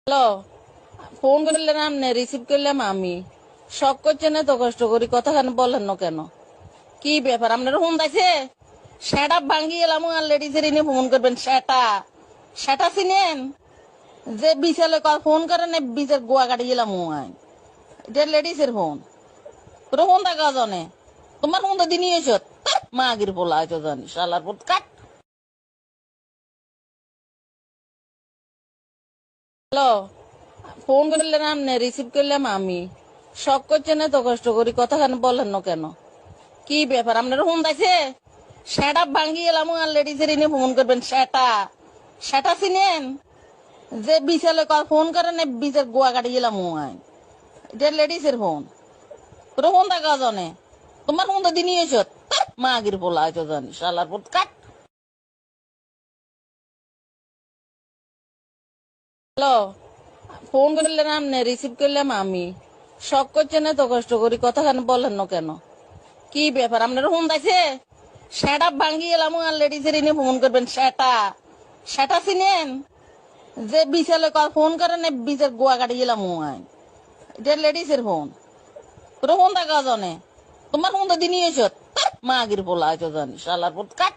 Hello, phone করলেন আপনি, receive করলাম আমি। শখ করছেন এত কষ্ট করি, কথা কেন বলেন না কেন? কি ব্যাপার আপনার ফোন দাইছে? সেটা ভাঙ্গি এলাম আর লেডিসের ইনি ফোন করবেন। সেটা সেটা চিনেন? যে বিশালে ফোন করেন বিচার গোয়া কাটি গেলাম এটা লেডিসের ফোন। তোর ফোন দেখা জানে তোমার ফোন তো দিনই এসত মাগির পোলা আছো জানি শালার পুত কাট। হ্যালো, ফোন করলেন আপনি, রিসিভ করলাম আমি। শখ করছেন এত কষ্ট করি, কথা কেন বলেন না কেন? কি ব্যাপার আপনার ফোন দাইছে? সেটা ভাঙ্গি এলাম আর লেডিসের ইনি ফোন করবেন। সেটা সেটা চিনেন? যে বিশালে ফোন করেন বিচার গোয়া কাটি গেলাম এটা লেডিসের ফোন। তোর ফোন দেখা জানে তোমার ফোন তো দিনই এসত মাগির পোলা আছো জানি শালার পুত কাট। হ্যালো, ফোন করলেন আপনি, রিসিভ করলাম আমি। শখ করছেন এত কষ্ট করি, কথা কেন বলেন না কেন? কি ব্যাপার আপনার ফোন দাইছে? সেটা ভাঙ্গি এলাম আর লেডিসের ইনি ফোন করবেন। সেটা সেটা চিনেন? যে বিশালে ফোন করেন বিচার গোয়া কাটি গেলাম এটা লেডিসের ফোন। তোর ফোন দেখা জানে তোমার ফোন তো দিনই এসত মাগির পোলা আছো জানি শালার পুত কাট।